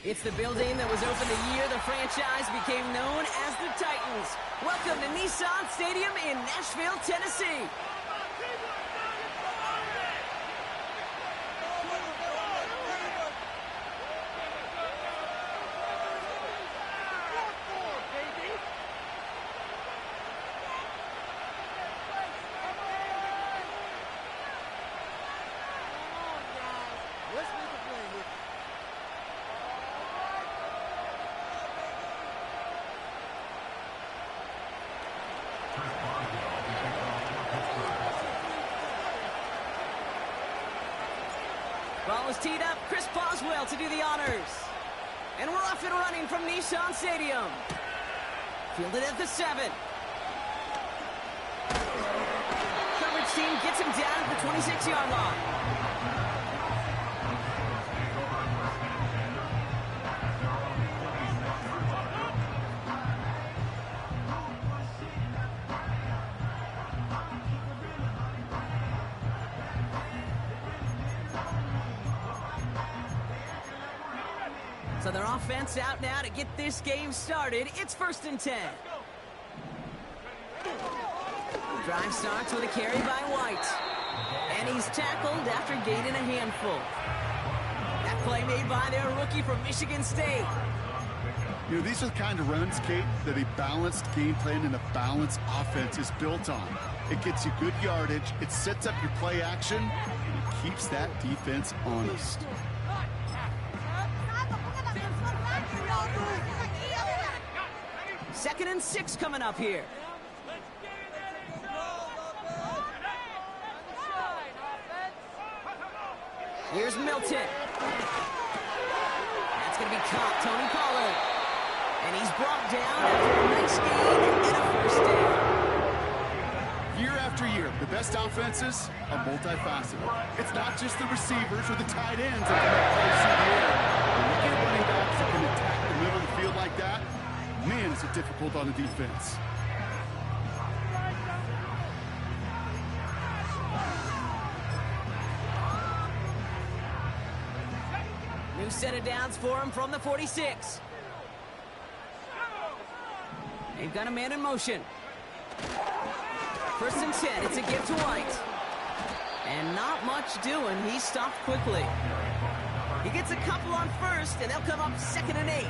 It's the building that was opened the year the franchise became known as the Titans. Welcome to Nissan Stadium in Nashville, Tennessee. Ball is teed up. Chris Boswell to do the honors. And we're off and running from Nissan Stadium. Fielded at the 7. Coverage team gets him down at the 26-yard line. So their offense out now to get this game started. It's 1st and 10. Drive starts with a carry by White. And he's tackled after gaining a handful. That play made by their rookie from Michigan State. You know, these are the kind of runs, Kate, that a balanced game plan and a balanced offense is built on. It gets you good yardage, it sets up your play action, and it keeps that defense honest. 2nd and 6 coming up here. Here's Milton. That's going to be caught, Tony Pollard. And he's brought down after a nice gain and a 1st down. Year after year, the best offenses are multifaceted. It's not just the receivers or the tight ends that can make plays through the air. When you get running backs that can attack the middle of the field like that, man, is it difficult on the defense. New set of downs for him from the 46. They've got a man in motion. 1st and 10. It's a give to White. And not much doing. He stopped quickly. He gets a couple on 1st, and they'll come up 2nd and 8.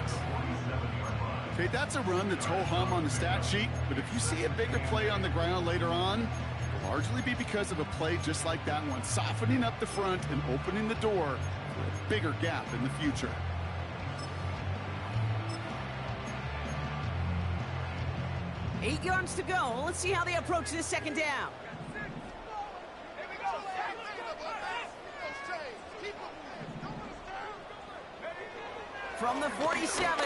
Okay, that's a run that's ho-hum on the stat sheet, but if you see a bigger play on the ground later on, it'll largely be because of a play just like that one, softening up the front and opening the door for a bigger gap in the future. Eight yards to go. Let's see how they approach this 2nd down. From the 47.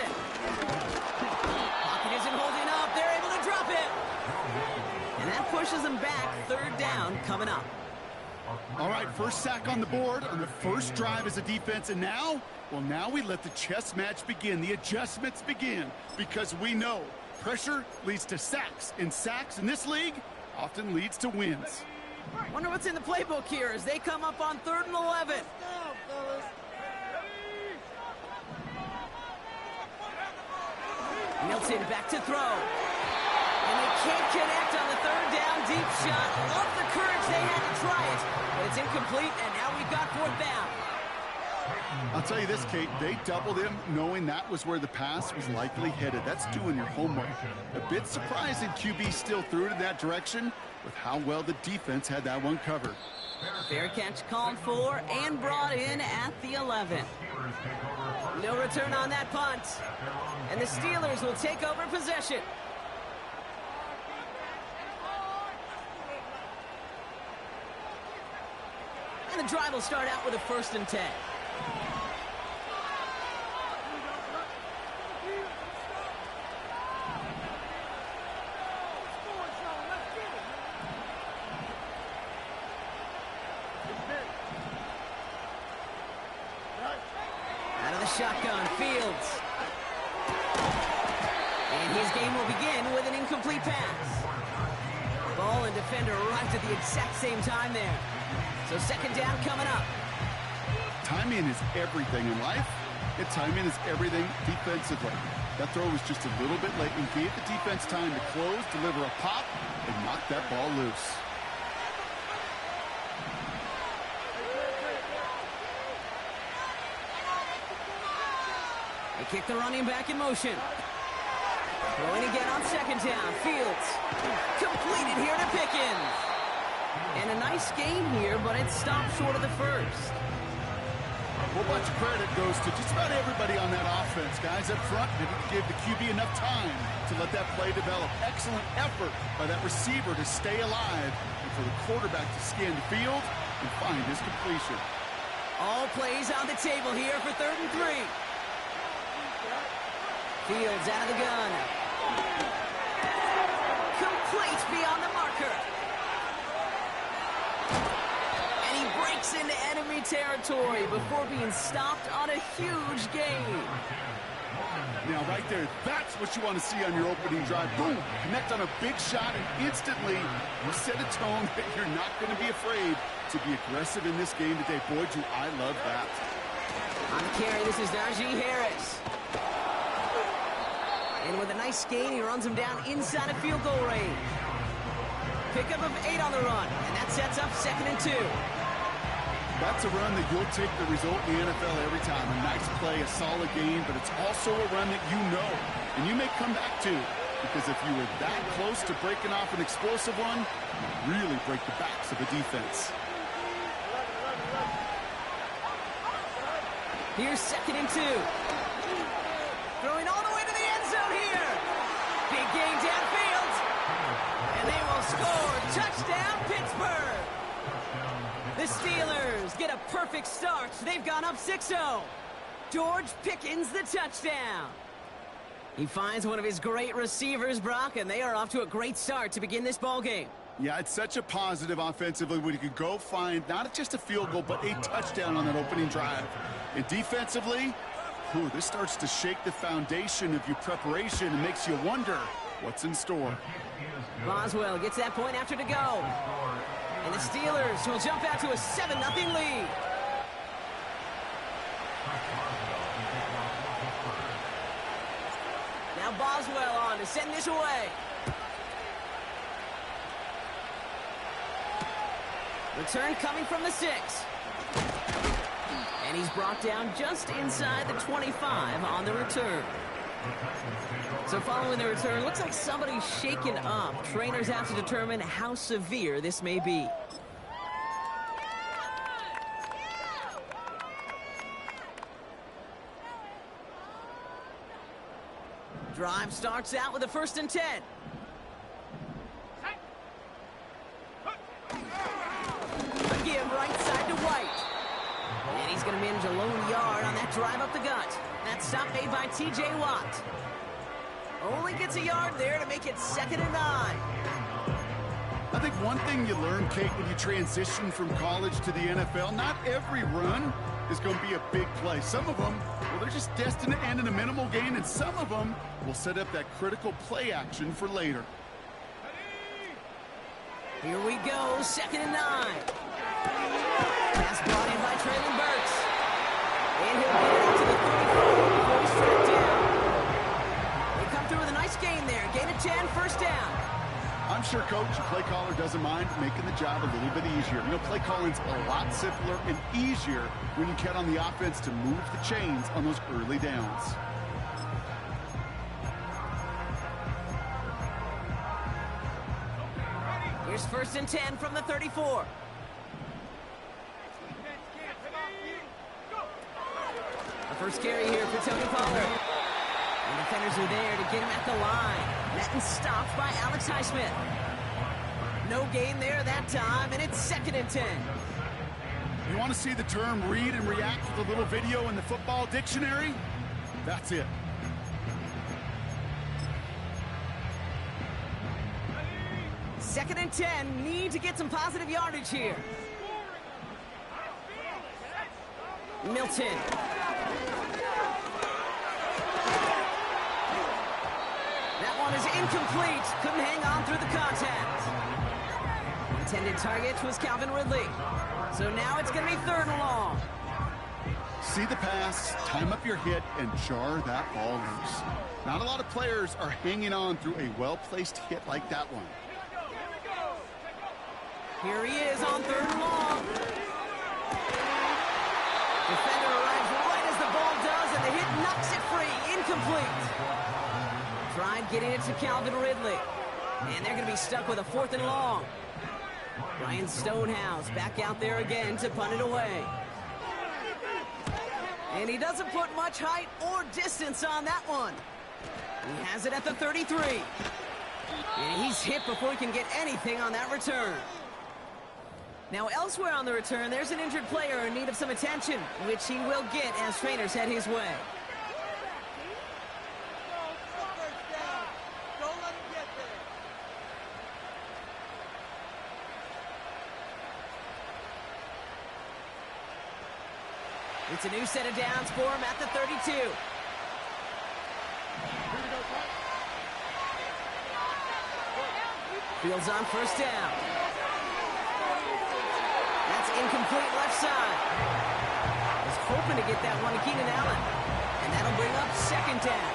Pocket isn't holding up. They're able to drop it. And that pushes them back. 3rd down coming up. All right, 1st sack on the board on the 1st drive as a defense. And now, well, now we let the chess match begin. The adjustments begin because we know pressure leads to sacks. And sacks in this league often leads to wins. Wonder what's in the playbook here as they come up on 3rd and 11. Milton back to throw. And they can't connect on the 3rd down. Deep shot. Love the courage they had to try it. But it's incomplete, and now we've got 4th down. I'll tell you this, Kate, they doubled him knowing that was where the pass was likely headed. That's doing your homework. A bit surprising QB still threw it in that direction with how well the defense had that one covered. Fair catch called for and brought in at the 11. No return on that punt. And the Steelers will take over possession. And the drive will start out with a 1st and 10. Out of the shotgun, Fields. And his game will begin with an incomplete pass. Ball and defender arrived at the exact same time there. So 2nd down coming up. Timing is everything in life, And timing is everything defensively. That throw was just a little bit late and gave the defense time to close, deliver a pop, and knock that ball loose. They kick the running back in motion. Throwing again on second down. Fields. Completed here to Pickens. And a nice gain here, but it stopped short of the first. A whole bunch of credit goes to just about everybody on that offense. Guys up front didn't give the QB enough time to let that play develop. Excellent effort by that receiver to stay alive and for the quarterback to scan the field and find his completion. All plays on the table here for 3rd and 3. Fields out of the gun. Complete beyond the marker. And he breaks into enemy territory before being stopped on a huge gain. Now right there, that's what you want to see on your opening drive. Boom! Connect on a big shot and instantly you set a tone that you're not going to be afraid to be aggressive in this game today. Boy, do I love that. On the carry, this is Najee Harris. And with a nice gain, he runs him down inside of field goal range. Pickup of 8 on the run, and that sets up 2nd and 2. That's a run that you'll take the result in the NFL every time. A nice play, a solid game, but it's also a run that you know, and you may come back to, because if you were that close to breaking off an explosive one, you really break the backs of the defense. Here's 2nd and 2. Throwing all the way to the end zone here. Big gain downfield. And they will score. Touchdown, Pittsburgh. The Steelers get a perfect start. They've gone up 6-0. George Pickens, the touchdown. He finds one of his great receivers, Brock, and they are off to a great start to begin this ballgame. Yeah, it's such a positive offensively when you could go find not just a field goal, but a touchdown on that opening drive. And defensively, this starts to shake the foundation of your preparation and makes you wonder what's in store. Boswell gets that point after to go. And the Steelers will jump out to a 7-0 lead. Now Boswell on to send this away. Return coming from the 6. And he's brought down just inside the 25 on the return. So following the return, looks like somebody's shaken up. Trainers have to determine how severe this may be. Drive starts out with a 1st and 10. A give right side to White. And he's going to manage a lone yard on that drive up the gut. That stop made by T.J. Watt. Only gets a yard there to make it 2nd and 9. I think one thing you learn, Kate, when you transition from college to the NFL, not every run is going to be a big play. Some of them, well, they're just destined to end in a minimal gain, and some of them will set up that critical play action for later. Here we go, 2nd and 9. Pass brought in by Traylon Burks. And he'll get it up to the 34 before he's tracked down. They come through with a nice gain there. Gain of 10, 1st down. I'm sure, Coach, the play caller doesn't mind making the job a little bit easier. You know, play calling's a lot simpler and easier when you count on the offense to move the chains on those early downs. Here's 1st and 10 from the 34. The first carry here for Tony Pollard. And defenders are there to get him at the line. Met and stopped by Alex Highsmith. No gain there that time, and it's 2nd and 10. You want to see the term read and react with a little video in the football dictionary? That's it. Second and 10, need to get some positive yardage here. Milton. That one is incomplete. Couldn't hang on through the contact. Intended target was Calvin Ridley. So now it's going to be 3rd and long. See the pass, time up your hit, and jar that ball loose. Not a lot of players are hanging on through a well-placed hit like that one. Here he is on 3rd and long. Defender arrives right as the ball does, and the hit knocks it free. Incomplete. Tried getting it to Calvin Ridley. And they're going to be stuck with a 4th and long. Ryan Stonehouse back out there again to punt it away. And he doesn't put much height or distance on that one. He has it at the 33. And he's hit before he can get anything on that return. Now elsewhere on the return, there's an injured player in need of some attention, which he will get as trainers head his way. It's a new set of downs for him at the 32. Fields on 1st down. That's incomplete left side. Was hoping to get that one to Keenan Allen. And that'll bring up 2nd down.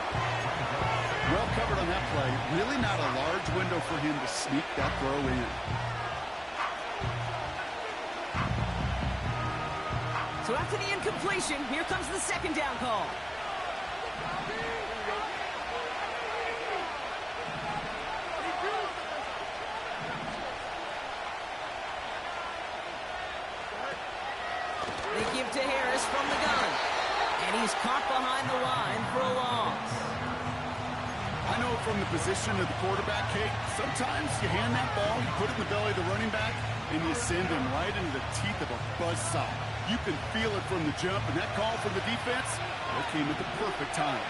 Well covered on that play. Really not a large window for him to sneak that throw in. So after the incompletion, here comes the 2nd down call. They give to Harris from the gun. And he's caught behind the line for a loss. I know from the position of the quarterback, Kate, sometimes you hand that ball, you put it in the belly of the running back, and you send him right into the teeth of a buzzsaw. You can feel it from the jump, and that call from the defense, it came at the perfect time.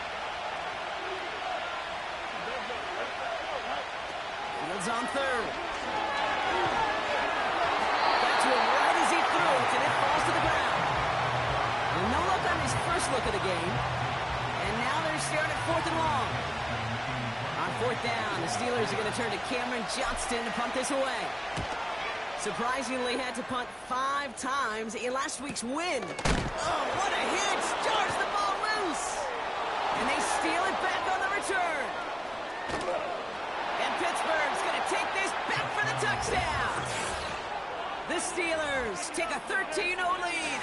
Fields on 3rd. Got to him right as he threw it, and it falls to the ground. And no luck on his first look of the game. And now they're staring at 4th and long. On 4th down, the Steelers are going to turn to Cameron Johnston to punt this away. Surprisingly had to punt 5 times in last week's win. Oh, what a hit! Jars the ball loose! And they steal it back on the return. And Pittsburgh's going to take this back for the touchdown. The Steelers take a 13-0 lead.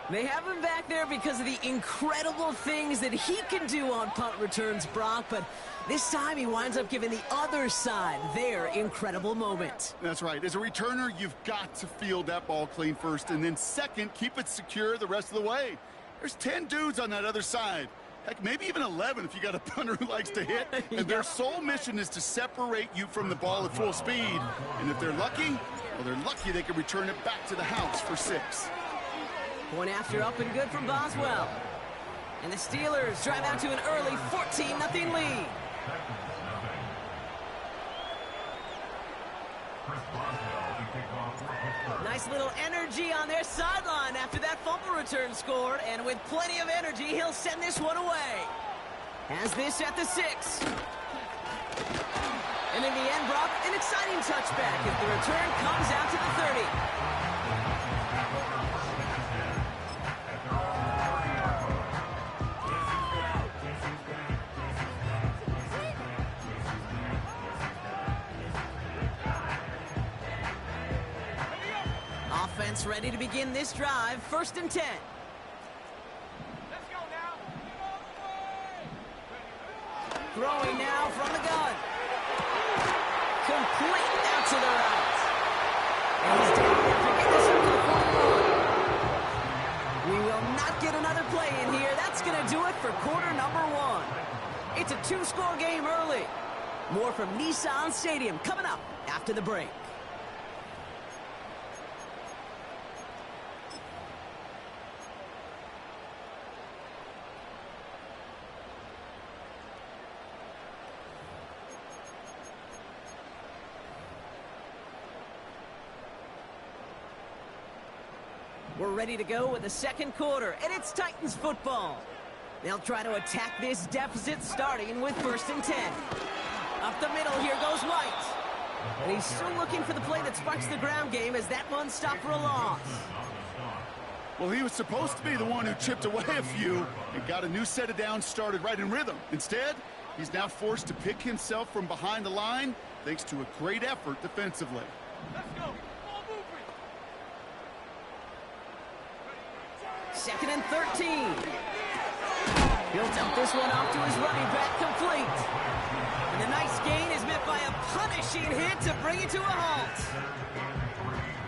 They have him back there because of the incredible things that he can do on punt returns, Brock, but this time he winds up giving the other side their incredible moment. That's right. As a returner, you've got to field that ball clean first, and then second, keep it secure the rest of the way. There's 10 dudes on that other side. Heck, maybe even 11 if you got a punter who likes to hit. And their sole mission is to separate you from the ball at full speed. And if they're lucky, well, they're lucky they can return it back to the house for 6. Point after up and good from Boswell. And the Steelers drive out to an early 14-0 lead. Nice little energy on their sideline after that fumble return scored. And with plenty of energy, he'll send this one away. Has this at the 6. And in the end, Brock, an exciting touchback if the return comes out to the 30. Offense ready to begin this drive. 1st and 10. Let's go now. Throwing now from the gun. Complete out to the right. And he's down after getting this up to the 41. We will not get another play in here. That's going to do it for quarter number 1. It's a 2-score game early. More from Nissan Stadium coming up after the break. We're ready to go with the 2nd quarter, and it's Titans football. They'll try to attack this deficit starting with 1st and 10. Up the middle, here goes White. And he's still looking for the play that sparks the ground game as that one stopped for a loss. Well, he was supposed to be the one who chipped away a few and got a new set of downs started right in rhythm. Instead, he's now forced to pick himself from behind the line thanks to a great effort defensively. Let's go. Ball movement. 2nd and 13. Built up this one off to his running back, complete. And the nice gain is met by a punishing hit to bring it to a halt.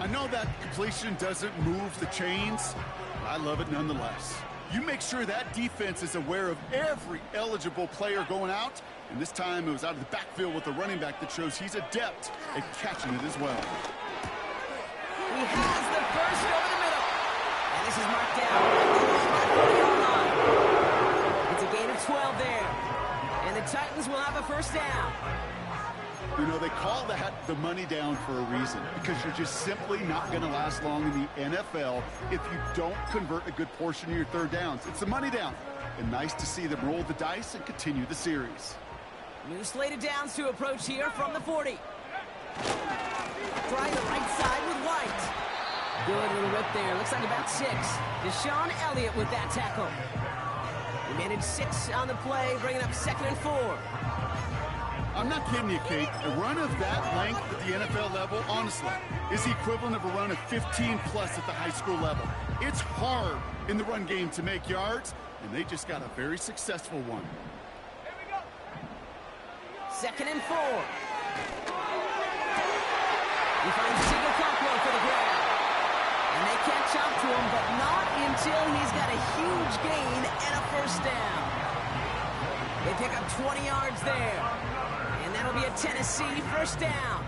I know that completion doesn't move the chains, but I love it nonetheless. You make sure that defense is aware of every eligible player going out, and this time it was out of the backfield with the running back that shows he's adept at catching it as well. He has the first over the middle, and this is marked down at the 40-yard line. It's a gain of 12 there, and the Titans will have a first down. You know, they call that the money down for a reason, because you're just simply not going to last long in the NFL if you don't convert a good portion of your third downs. It's the money down, and nice to see them roll the dice and continue the series. New slated downs to approach here from the 40. Try the right side with White. Good little rip there. Looks like about 6. Deshaun Elliott with that tackle. He managed 6 on the play, bringing up 2nd and 4. I'm not kidding you, Kate. A run of that length at the NFL level, honestly, is the equivalent of a run of 15-plus at the high school level. It's hard in the run game to make yards, and they just got a very successful one. 2nd and 4. He finds C-Crakk for the grab. And they catch up to him, but not until he's got a huge gain and a first down. They pick up 20 yards there. And that'll be a Tennessee first down.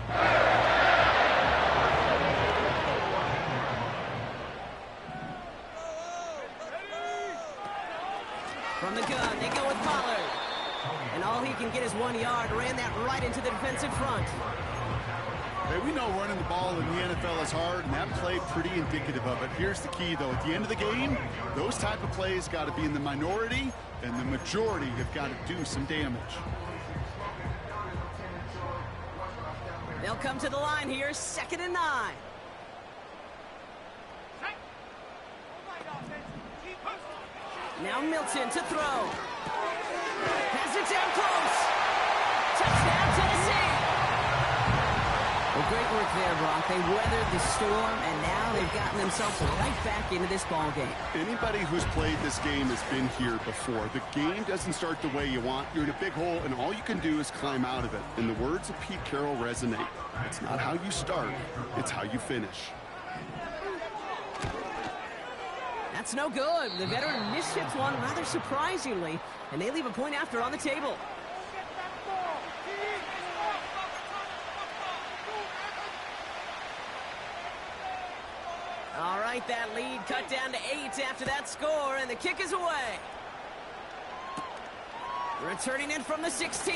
From the gun, they go with Pollard. And all he can get is 1 yard. Ran that right into the defensive front. Hey, we know running the ball in the NFL is hard, and that play pretty indicative of it. Here's the key, though. At the end of the game, those type of plays got to be in the minority, and the majority have got to do some damage. They'll come to the line here, 2nd and 9. Now Milton to throw. Pass it down close. Touchdown, Tennessee. Well, great work there, Brock. They weathered the storm, and now they've gotten themselves right back into this ball game. Anybody who's played this game has been here before. The game doesn't start the way you want. You're in a big hole, and all you can do is climb out of it. And the words of Pete Carroll resonate. It's not how you start, it's how you finish. That's no good. The veteran misshits one rather surprisingly, and they leave a point after on the table. All right, that lead cut down to 8 after that score, and the kick is away. Returning in from the 16.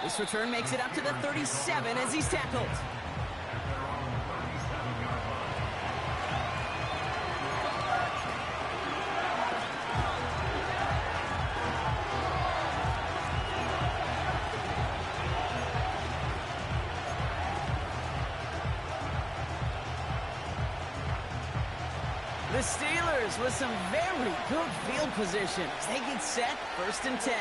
This return makes it up to the 37 as he's tackled. The Steelers with some very good field position as they get set, 1st and 10.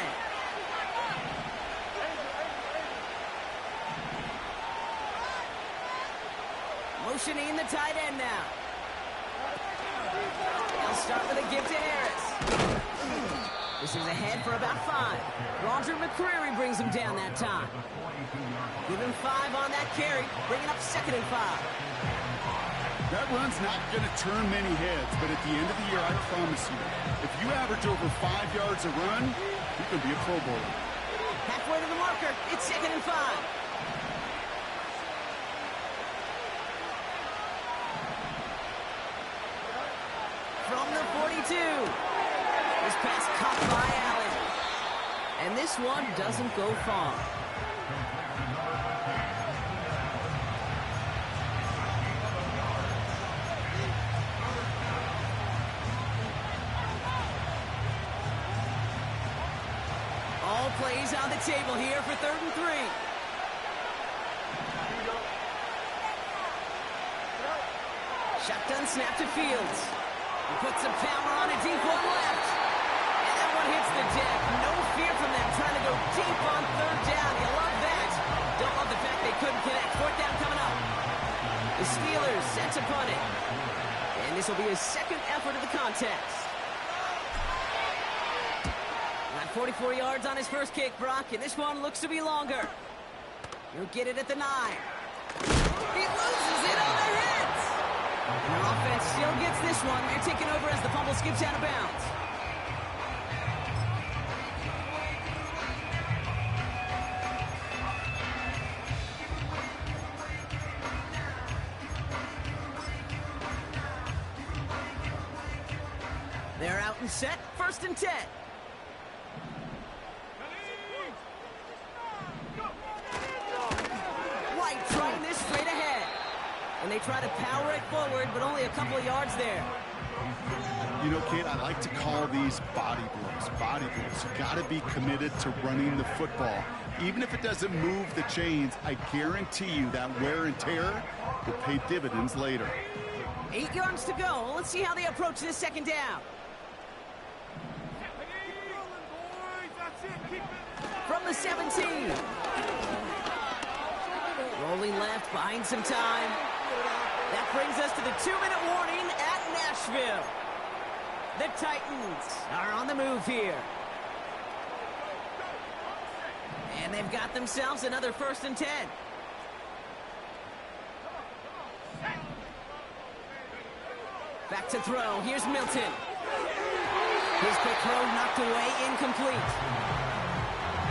Motioning the tight end now. They'll start with a give to Harris. This is ahead for about 5. Roger McCreary brings him down that time. Give him 5 on that carry, bringing up 2nd and 5. That run's not going to turn many heads, but at the end of the year, I promise you, if you average over 5 yards a run, you can be a Pro Bowler. Halfway to the marker, it's 2nd and 5. From the 42. This pass caught by Allen. And this one doesn't go far. All plays on the table here for 3rd and 3. snap to Fields. He puts some power on a deep one left. And that one hits the deck. No fear from them trying to go deep on third down. You love that. Don't love the fact they couldn't connect. Fourth down coming up. The Steelers set to punt it. And this will be his second effort of the contest. Got 44 yards on his first kick, Brock, and this one looks to be longer. He'll get it at the 9. He loses it on the hits. And their offense still gets this one. They're taking over as the fumble skips out of bounds. They're out and set. 1st and 10. White trying this straight ahead. And they try to power it forward, but only a couple of yards there. You know, kid, I like to call these body blows. Body blows. You got to be committed to running the football. Even if it doesn't move the chains, I guarantee you that wear and tear will pay dividends later. 8 yards to go. Let's see how they approach this second down. From the 17. Rolling left, buying some time. That brings us to the 2-minute warning at Nashville. The Titans are on the move here. And they've got themselves another 1st and 10. Back to throw. Here's Milton. His quick throw knocked away, incomplete.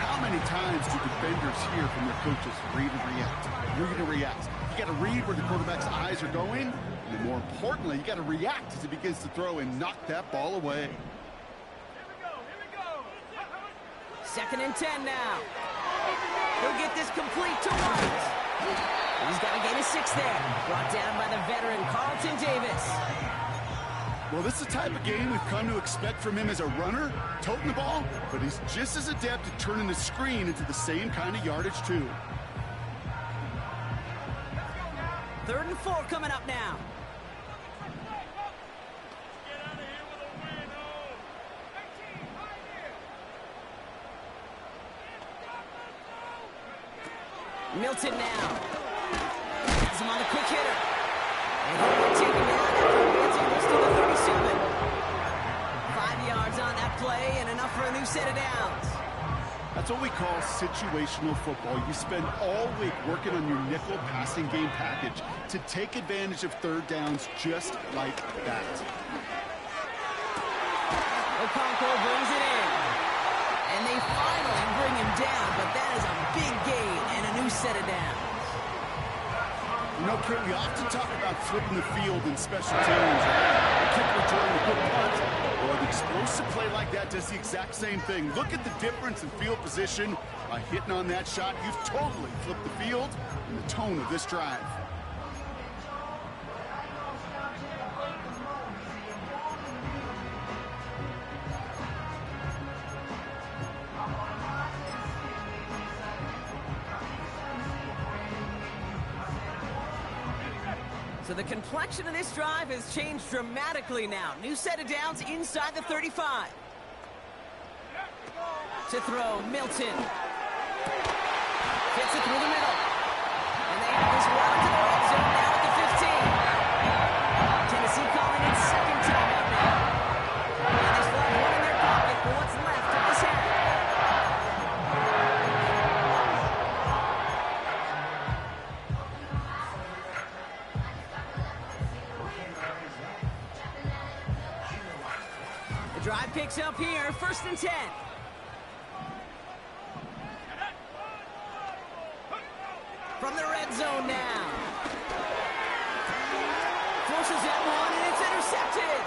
How many times do defenders hear from their coaches, read and react, read and react? You got to read where the quarterback's eyes are going, and more importantly, you got to react as he begins to throw and knock that ball away. Here we go. 2nd and 10 now. He'll get this complete to White. He's got to gain a 6 there. Brought down by the veteran Carlton Davis. Well, this is the type of game we've come to expect from him as a runner, toting the ball, but he's just as adept at turning the screen into the same kind of yardage, too. 3rd and 4 coming up now. Get out of here with a win, oh. Milton now. Has him on a quick hitter. And he'll take him down after advancing this to the 37. 5 yards on that play and enough for a new set of downs. That's what we call situational football. You spend all week working on your nickel passing game package to take advantage of 3rd downs just like that. Okonkwo brings it in. And they finally bring him down, but that is a big gain and a new set of downs. You know, Kit, we often talk about flipping the field in special teams, right? A kick return, a good punt. Well, an explosive play like that does the exact same thing. Look at the difference in field position. By hitting on that shot, you've totally flipped the field and the tone of this drive. So the complexion of this drive has changed dramatically now. New set of downs inside the 35. To throw, Milton. Gets it through the middle. And they have this well into the red zone now at the 15. Tennessee calling it second timeout now. And they still have one in their pocket for what's left of this half. The drive picks up here, 1st and 10. From the red zone now. Forces that one, and it's intercepted.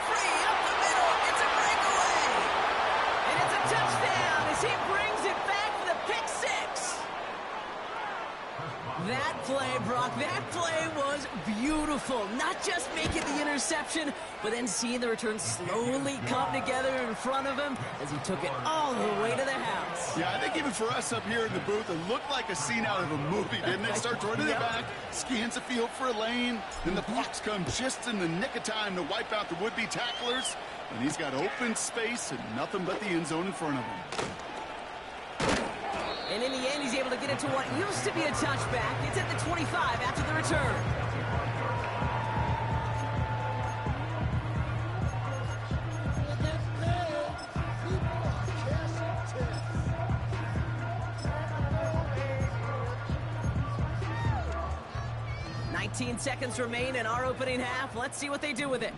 Free up the middle. It's a breakaway. And it's a touchdown as he brings it back for the pick 6. That play, Brock, that play was beautiful. Not just making the interception, but then seeing the return slowly come together in front of him as he took it all the way to the house. Yeah, I think even for us up here in the booth, it looked like a scene out of a movie, didn't it? Starts running it back, scans the field for a lane, then the blocks come just in the nick of time to wipe out the would-be tacklers, and he's got open space and nothing but the end zone in front of him. And in the end, he's able to get it to what used to be a touchback. It's at the 25 after the return. Seconds remain in our opening half. Let's see what they do with it.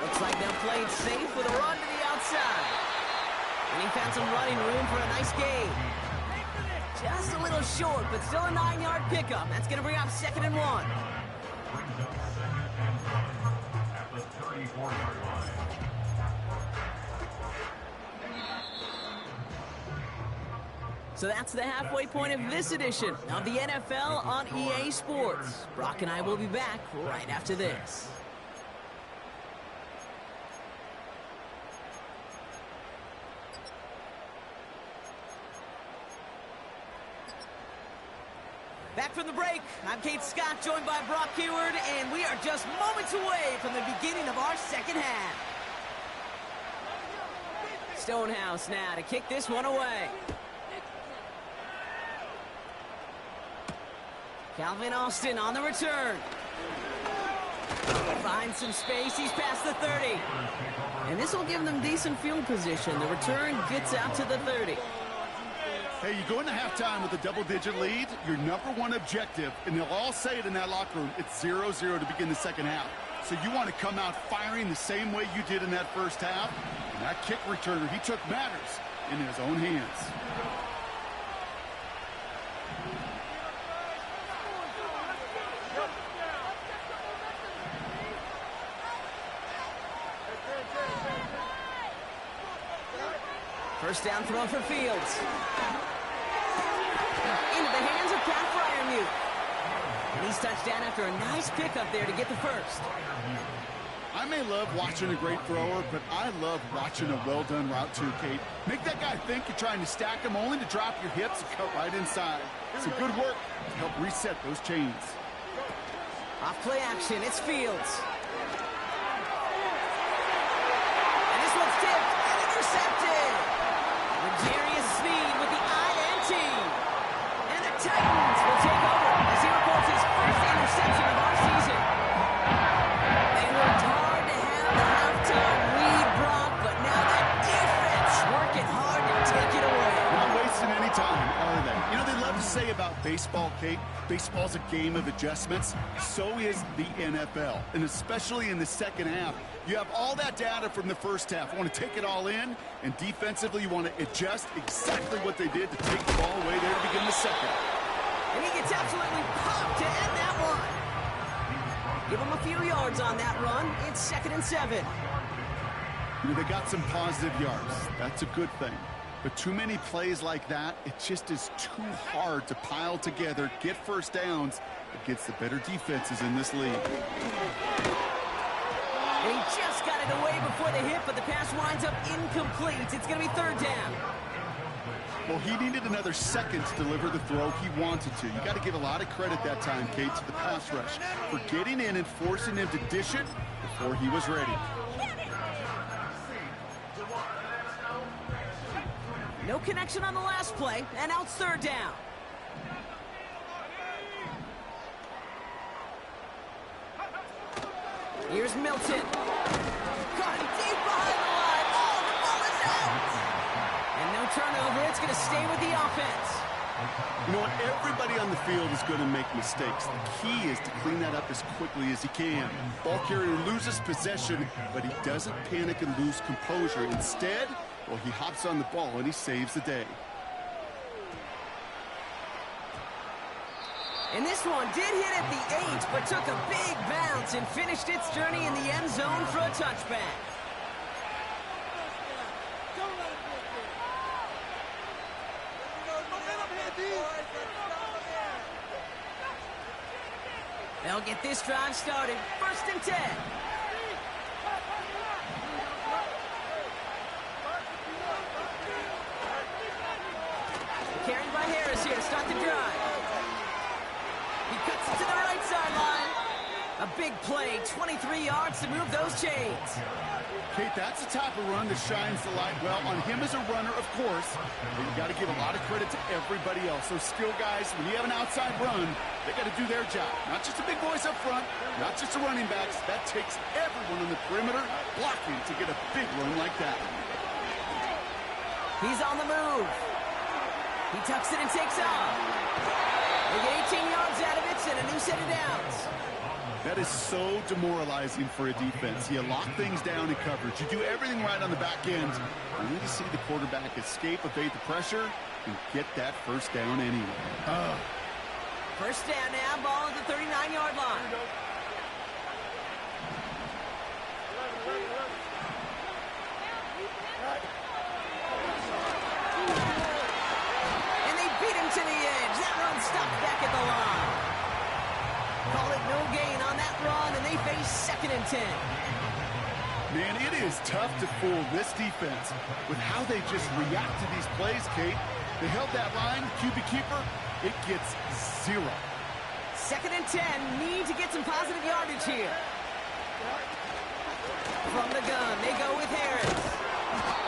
Looks like they'll play it safe with a run to the outside. And he found some running room for a nice gain. Just a little short, but still a 9-yard pickup. That's going to bring up 2nd and 1. At the 34-yard line. So that's the halfway point of this edition of the NFL on EA Sports. Brock and I will be back right after this. Back from the break, I'm Kate Scott, joined by Brock Heward, and we are just moments away from the beginning of our second half. Stonehouse now to kick this one away. Calvin Austin on the return. Finds some space. He's past the 30. And this will give them decent field position. The return gets out to the 30. Hey, you go into halftime with a double-digit lead, your #1 objective, and they'll all say it in that locker room, it's 0-0 to begin the second half. So you want to come out firing the same way you did in that first half. And that kick returner, he took matters in his own hands. First down throw for Fields. Into the hands of Pat Fryermuth. And he's touched down after a nice pickup there to get the first. I may love watching a great thrower, but I love watching a well-done route too, Kate. Make that guy think you're trying to stack him only to drop your hips and cut right inside. Some good work to help reset those chains. Off play action, it's Fields. And this one's tipped and intercepted. Darius Sneed with the INT. And the Titans will take over as he records his first interception of our season. They worked hard to have the halftime lead, Brock, but now that defense working hard to take it away. Not wasting any time, are they? You know, they love to say about baseball, Kate, baseball's a game of adjustments. So is the NFL. And especially in the second half, you have all that data from the first half. You want to take it all in, and defensively you want to adjust exactly what they did to take the ball away there to begin the second. And he gets absolutely popped to end that one. Give him a few yards on that run. It's 2nd and 7. You know, they got some positive yards. That's a good thing. But too many plays like that, it just is too hard to pile together, get first downs against the better defenses in this league. And he just got it away before the hit, but the pass winds up incomplete. It's going to be 3rd down. Well, he needed another second to deliver the throw he wanted to. You got to give a lot of credit that time, Kate, to the pass rush for getting in and forcing him to dish it before he was ready. No connection on the last play, and now it's 3rd down. Here's Milton. Caught him deep behind the line. Oh, the ball is out. And no turnover. It's going to stay with the offense. You know what? Everybody on the field is going to make mistakes. The key is to clean that up as quickly as he can. Ball carrier loses possession, but he doesn't panic and lose composure. Instead, well, he hops on the ball and he saves the day. And this one did hit at the 8, but took a big bounce and finished its journey in the end zone for a touchback. They'll get this drive started. 1st and 10. start the drive. He cuts it to the right sideline. A big play, 23 yards to move those chains. Kate, that's the type of run that shines the light well on him as a runner, of course. But you got to give a lot of credit to everybody else. Those skill guys, when you have an outside run, they got to do their job. Not just the big boys up front, not just the running backs. That takes everyone on the perimeter blocking to get a big run like that. He's on the move. He tucks it and takes off. They get 18 yards out of it and a new set of downs. That is so demoralizing for a defense. You lock things down in coverage. You do everything right on the back end. Only to see the quarterback escape, evade the pressure, and get that first down anyway. First down now, ball at the 39-yard line. And they beat him to the edge. That run stopped back at the line. Call it no gain on that run, and they face 2nd and 10. Man, it is tough to fool this defense with how they just react to these plays, Kate. They held that line, QB keeper, it gets 0. 2nd and 10, need to get some positive yardage here. From the gun, they go with Harris.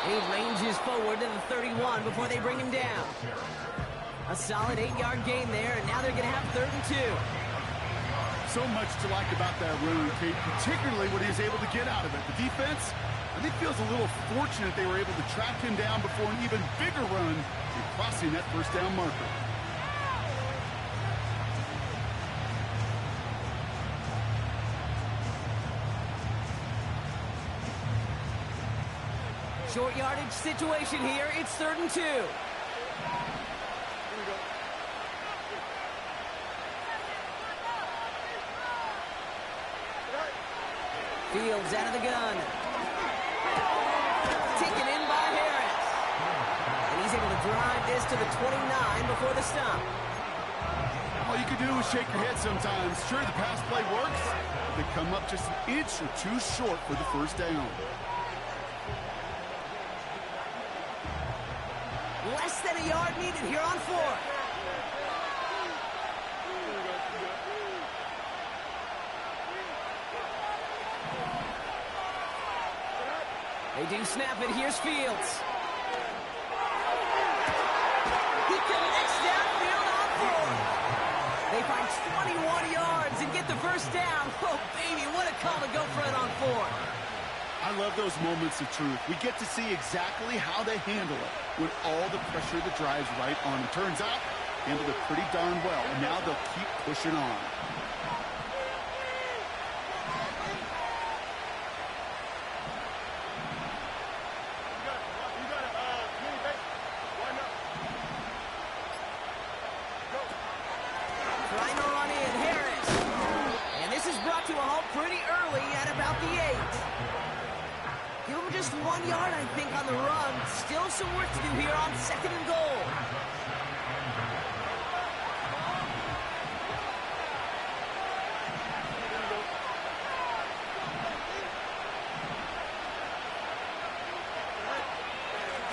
He ranges forward to the 31 before they bring him down. A solid 8-yard gain there, and now they're going to have 3rd and 2. So much to like about that run, Kate, particularly what he was able to get out of it. The defense, I think, feels a little fortunate they were able to track him down before an even bigger run and crossing that first down marker. Short yardage situation here. It's 3rd and 2. Fields out of the gun. Taken in by Harris. And he's able to drive this to the 29 before the stop. All you can do is shake your head sometimes. Sure, the pass play works, but they come up just an inch or two short for the first down. Less than a yard needed here on 4th. They do snap it. Here's Fields. He connects downfield on 4th. They find 21 yards and get the first down. Oh, baby, what a call to go for it on 4th. I love those moments of truth. We get to see exactly how they handle it when all the pressure that drives right on them. Turns out, handled it pretty darn well, and now they'll keep pushing on. Trying to run in, Harris. And this is brought to a halt pretty early at about the 8. Give him just 1 yard, I think, on the run. Still some work to do here on 2nd and goal.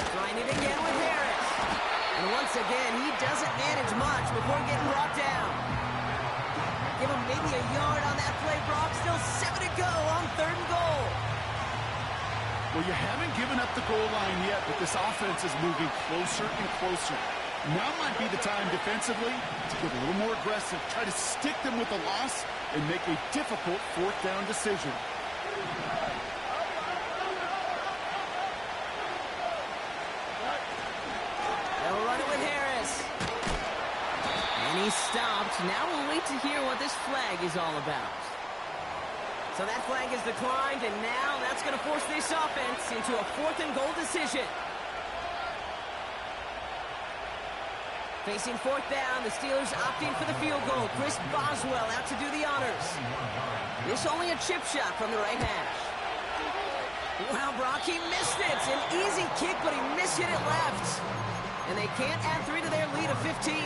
Trying it again with Harris. And once again, he doesn't manage much before getting brought down. Give him maybe a yard on that play, Brock. Still 7 to go on 3rd and goal. Well, you haven't given up the goal line yet, but this offense is moving closer and closer. Now might be the time defensively to get a little more aggressive, try to stick them with the loss, and make a difficult 4th down decision. They'll run it with Harris. And he's stopped. Now we'll wait to hear what this flag is all about. So that flag is declined, and now that's going to force this offense into a 4th and goal decision. Facing 4th down, the Steelers opting for the field goal. Chris Boswell out to do the honors. This only a chip shot from the right hash. Wow, Brock, he missed it. An easy kick, but he mishit it left. And they can't add 3 to their lead of 15.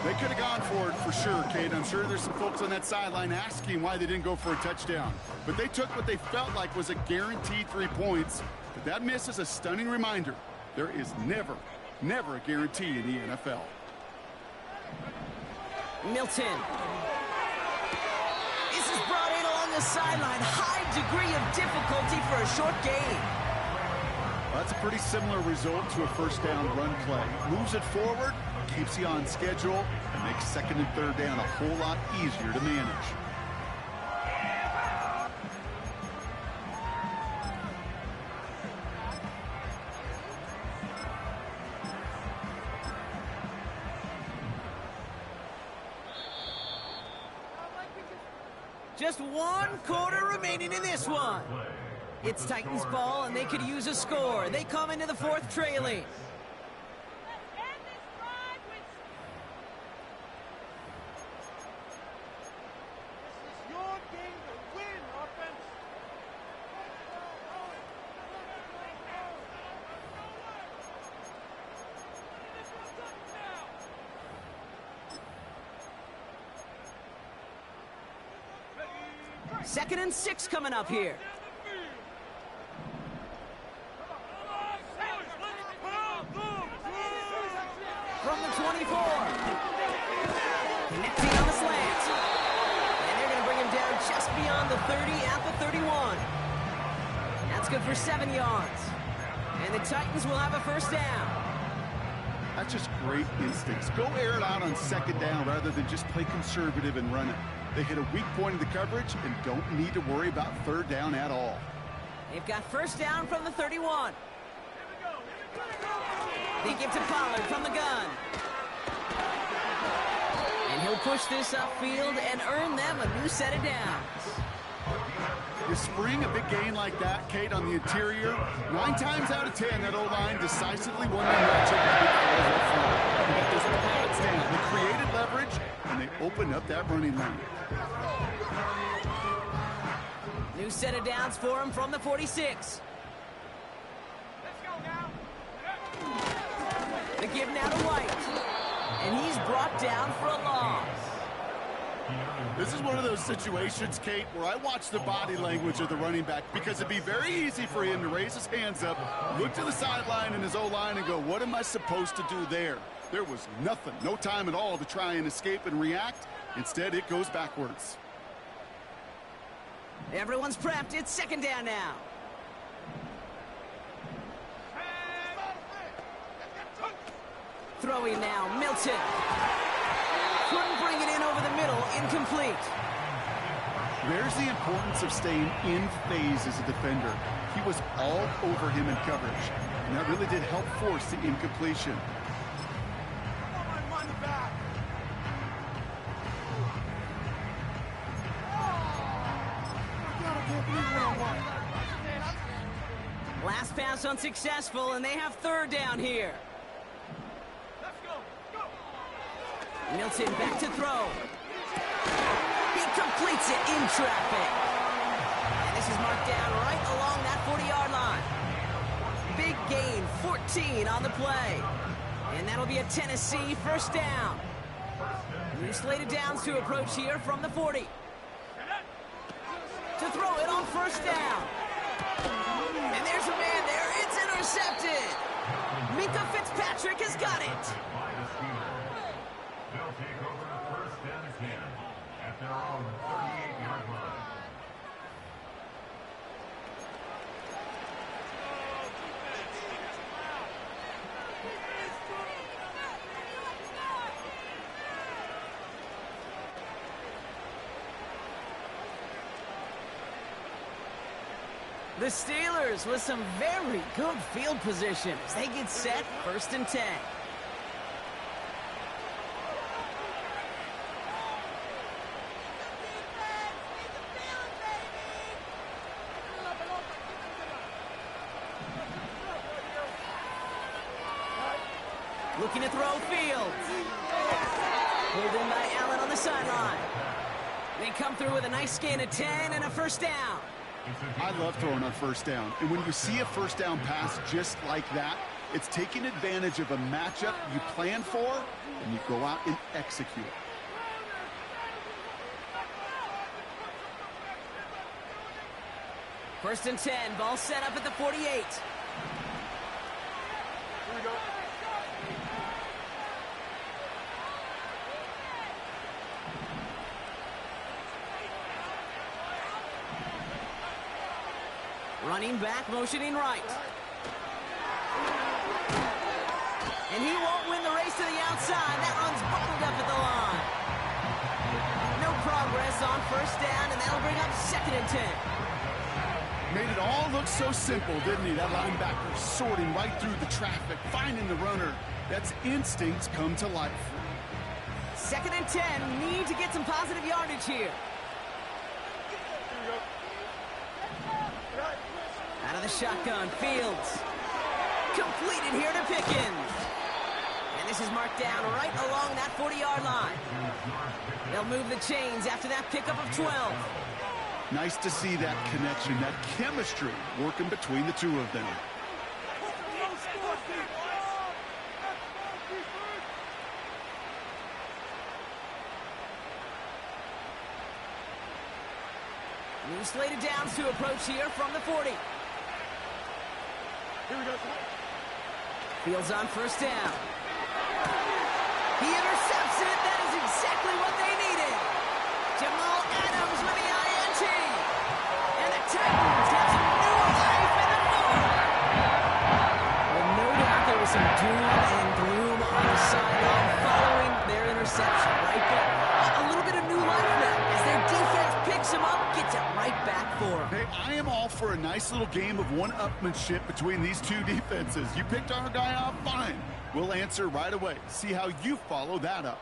They could have gone for it for sure, Kate. I'm sure there's some folks on that sideline asking why they didn't go for a touchdown. But they took what they felt like was a guaranteed 3 points. But that miss is a stunning reminder. There is never a guarantee in the NFL. Milton. This is brought in along the sideline. High degree of difficulty for a short gain. That's a pretty similar result to a first down run play. Moves it forward, keeps you on schedule, and makes second and third down a whole lot easier to manage. Just 1 quarter remaining in this one. It's Titans ball, and they could use a score. They come into the fourth trailing. Second and 6 coming up here. From the 24. Connecting on the slant. And they're going to bring him down just beyond the 30 at the 31. That's good for 7 yards. And the Titans will have a first down. That's just great instincts. Go air it out on second down rather than just play conservative and run it. They hit a weak point in the coverage and don't need to worry about third down at all. They've got first down from the 31. They give to Pollard from the gun. And he'll push this upfield and earn them a new set of downs. You spring a big gain like that, Kate, on the interior, 9 times out of 10, that O-line decisively won the matchup. They got those pads down. They created leverage, and they opened up that running lane. New set of downs for him from the 46. The give now to White. And he's brought down for a loss. This is one of those situations, Kate, where I watch the body language of the running back because it'd be very easy for him to raise his hands up, look to the sideline in his O-line and go, what am I supposed to do there? There was nothing, no time at all to try and escape and react. Instead, it goes backwards. Everyone's prepped. It's second down now. Throwing now, Milton. Couldn't bring it in over the middle, incomplete. There's the importance of staying in phase as a defender. He was all over him in coverage, and that really did help force the incompletion. Last pass unsuccessful, and they have third down here. Milton back to throw. He completes it in traffic. And this is marked down right along that 40-yard line. Big gain, 14 on the play. And that'll be a Tennessee first down. New slated downs to approach here from the 40. To throw it on first down. And there's a man there. It's intercepted. Minka Fitzpatrick has got it. They'll take over first and 10 at their own 38-yard line. The Steelers with some very good field position as they get set first and 10. Looking to throw Fields. Pulled in by Allen on the sideline. They come through with a nice gain of 10 and a first down. I love throwing on first down. And when you see a first down pass just like that, it's taking advantage of a matchup you plan for, and you go out and execute it. First and 10, ball set up at the 48. Here we go. Running back, motioning right. And he won't win the race to the outside. That run's bottled up at the line. No progress on first down, and that'll bring up 2nd and 10. Made it all look so simple, didn't he? That linebacker sorting right through the traffic, finding the runner. That's instincts come to life. 2nd and 10. Need to get some positive yardage here. Out of the shotgun, Fields. Completed here to Pickens. And this is marked down right along that 40-yard line. They'll move the chains after that pickup of 12. Nice to see that connection, that chemistry working between the two of them. New slated downs to approach here from the 40. Here we go. Fields on first down. He intercepts it. That is exactly what they needed. Jamal Adams with the INT. And the Titans have some new life in the fourth. Well, no doubt there was some doom and gloom on the sideline following their interception, right? But a little bit of new life now as their defense picks him up, gets it right back for him. Hey, I am all for a nice little game of one-upmanship between these two defenses. You picked our guy off, fine. We'll answer right away. See how you follow that up.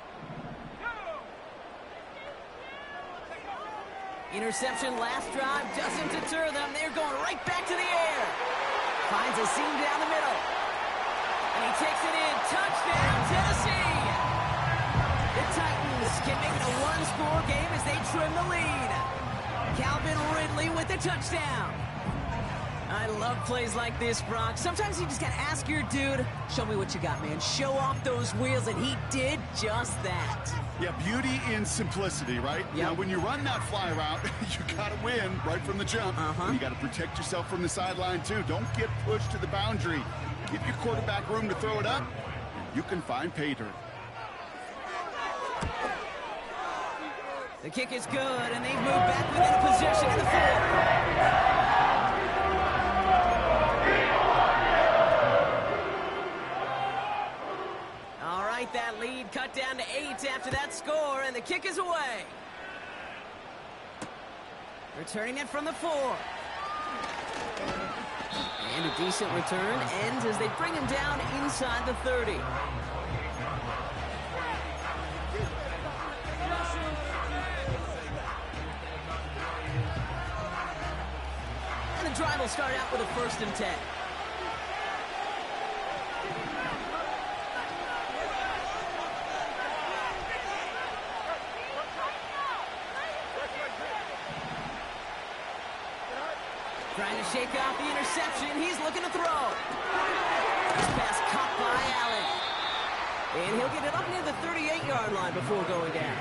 Interception last drive doesn't deter them. They're going right back to the air. Finds a seam down the middle. And he takes it in. Touchdown, Tennessee. The Titans can make it a one-score game as they trim the lead. Calvin Ridley with the touchdown. I love plays like this, Brock. Sometimes you just got to ask your dude, show me what you got, man. Show off those wheels, and he did just that. Yeah, beauty in simplicity, right? Yep. Now, when you run that fly route, you got to win right from the jump. You got to protect yourself from the sideline, too. Don't get pushed to the boundary. Give your quarterback room to throw it up, and you can find pay dirt. The kick is good, and they've moved back within a possession in the fourth. All right, that lead cut down to 8 after that score, and the kick is away. Returning it from the 4. And a decent return ends as they bring him down inside the 30. And the drive will start out with a 1st and 10. Trying to shake off the interception. He's looking to throw. This pass caught by Allen. And he'll get it up near the 38-yard line before going down.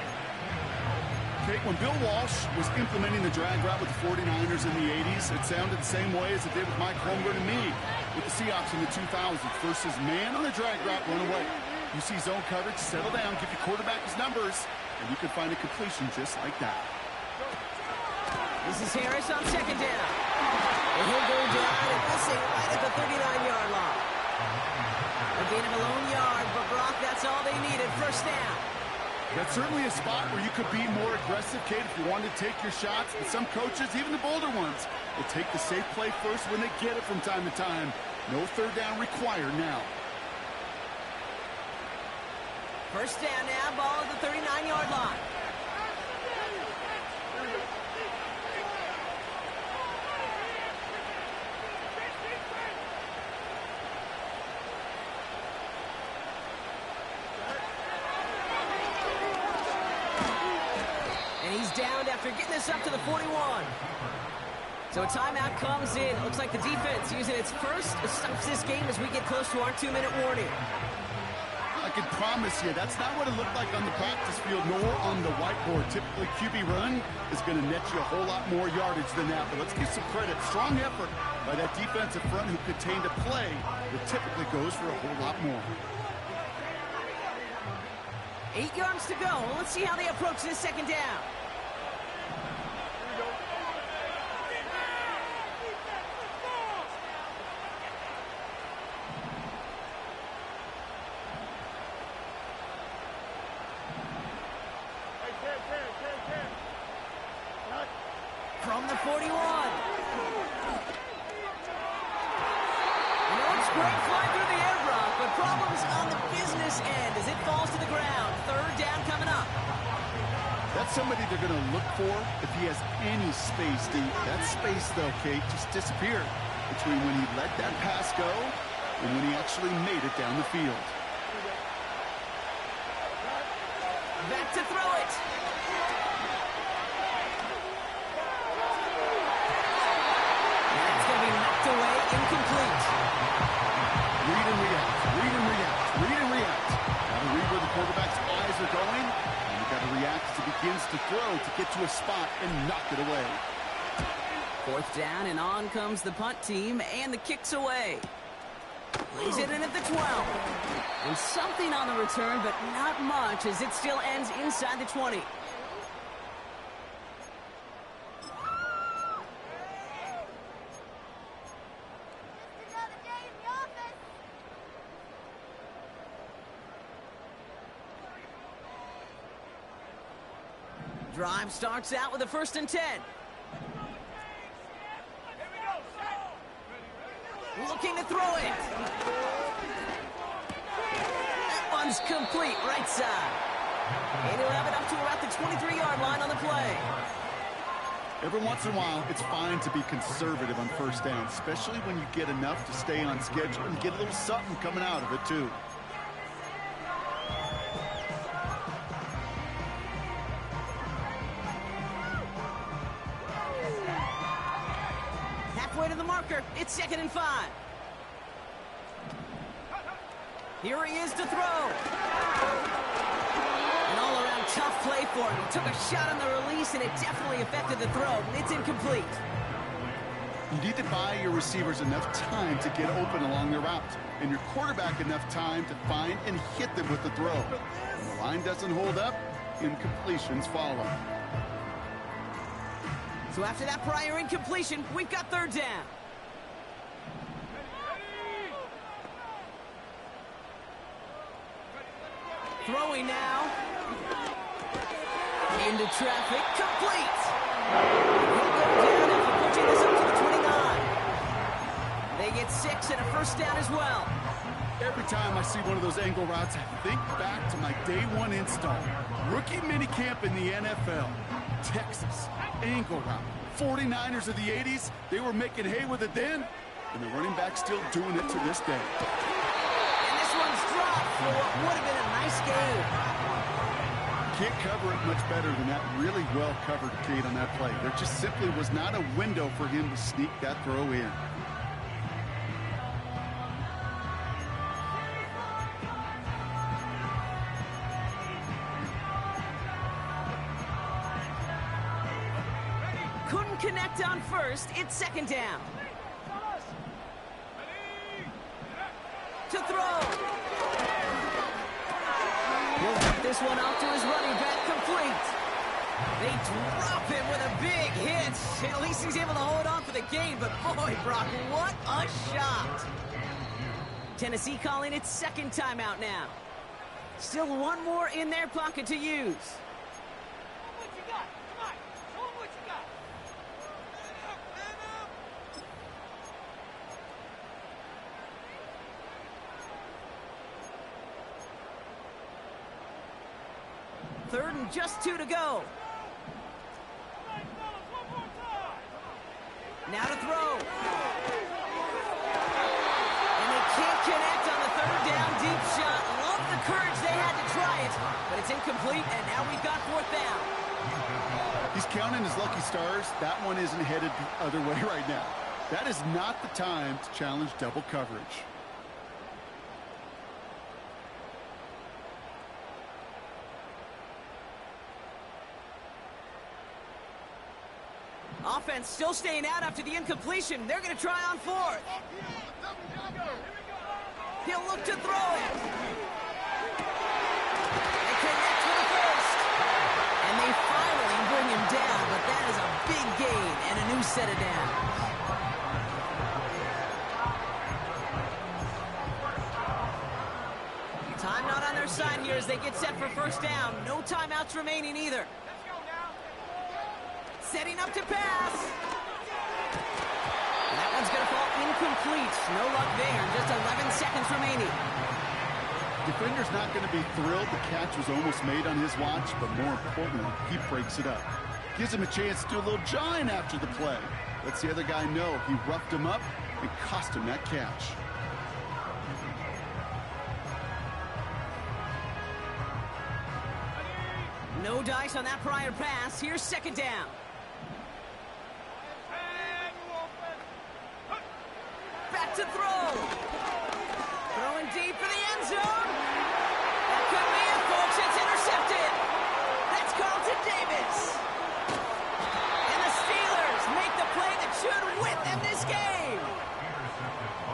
Okay, when Bill Walsh was implementing the drag route with the 49ers in the 80s, it sounded the same way as it did with Mike Holmgren and me with the Seahawks in the 2000s versus man on the drag route, run away. You see zone coverage, settle down, give your quarterback his numbers, and you can find a completion just like that. This is Harris on 2nd down. And he'll go down, and we'll say right at the 39-yard line. A gain of a lone yard, but Brock, that's all they needed. 1st down. That's certainly a spot where you could be more aggressive, Kate, if you wanted to take your shots. And some coaches, even the bolder ones, will take the safe play first when they get it from time to time. No 3rd down required now. 1st down now, ball at the 39-yard line. Downed after getting this up to the 41. So a timeout comes in. Looks like the defense using its first stops this game as we get close to our 2-minute warning. I can promise you that's not what it looked like on the practice field nor on the whiteboard. Typically, QB run is going to net you a whole lot more yardage than that. But let's give some credit. Strong effort by that defensive front who contained a play that typically goes for a whole lot more. 8 yards to go. Let's see how they approach this 2nd down. 41. It's great flying through the air, Brock, but problems on the business end as it falls to the ground. Third down coming up. That's somebody they're going to look for if he has any space deep. That space, though, Kate, just disappeared between when he let that pass go and when he actually made it down the field. Back to throw it. That's going to be knocked away, incomplete. Read and react, read and react, read and react. Got to read where the quarterback's eyes are going, and you got to react as he begins to throw to get to a spot and knock it away. Fourth down, and on comes the punt team, and the kick's away. Plays it in at the 12. And something on the return, but not much, as it still ends inside the 20. Drive starts out with a 1st and 10. Looking to throw it. That one's complete, right side. And he'll have it up to about the 23-yard line on the play. Every once in a while, it's fine to be conservative on 1st down, especially when you get enough to stay on schedule and get a little something coming out of it, too. Halfway to the marker. It's 2nd and 5. Here he is to throw. An all-around tough play for him. He took a shot on the release, and it definitely affected the throw. It's incomplete. You need to buy your receivers enough time to get open along their route, and your quarterback enough time to find and hit them with the throw. When the line doesn't hold up, incompletions follow. So after that prior incompletion, we've got 3rd down. Throwing now. Into traffic, complete. He'll go down after pushing this up to the 29. They get 6 and a 1st down as well. Every time I see one of those angle routes, I think back to my day 1 install. Rookie minicamp in the NFL. Texas, angle route. 49ers of the 80s, they were making hay with it then, and the running back's still doing it to this day. And this one's dropped for what would have been a nice game. Can't cover it much better than that really well-covered Kate on that play. There just simply was not a window for him to sneak that throw in. Couldn't connect on 1st. It's 2nd down. To throw. He'll put this one out to his running back, complete. They drop him with a big hit. At least he's able to hold on for the game, but boy, Brock, what a shot. Tennessee calling its 2nd timeout now. Still one more in their pocket to use. What you got? Come on. Show 'em what you got. Third and just 2 to go. Now to throw. And they can't connect on the 3rd down deep shot. Love the courage they had to try it, but it's incomplete, and now we've got 4th down. He's counting his lucky stars. That one isn't headed the other way right now. That is not the time to challenge double coverage. Offense still staying out after the incompletion. They're going to try on 4th. He'll look to throw it. They connect with the 1st. And they finally bring him down, but that is a big gain and a new set of downs. Time not on their side here as they get set for 1st down. No timeouts remaining either. Setting up to pass. That one's going to fall incomplete. No luck there. Just 11 seconds remaining. Defender's not going to be thrilled the catch was almost made on his watch, but more importantly, he breaks it up. Gives him a chance to do a little jawing after the play. Lets the other guy know he roughed him up and cost him that catch. No dice on that prior pass. Here's second down. Back to throw. Throwing deep for the end zone. That could be it, folks. It's intercepted. That's Carlton Davis. And the Steelers make the play that should win them this game.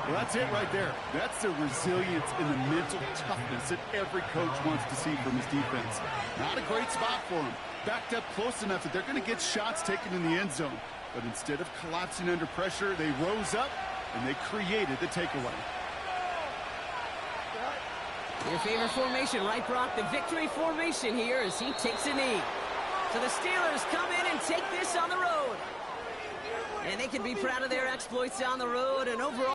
Well, that's it right there. That's the resilience and the mental toughness that every coach wants to see from his defense. Not a great spot for him. Backed up close enough that they're going to get shots taken in the end zone. But instead of collapsing under pressure, they rose up and they created the takeaway. Your favorite formation, right, Brock? The victory formation here as he takes a knee. So the Steelers come in and take this on the road. And they can be proud of their exploits on the road and overall.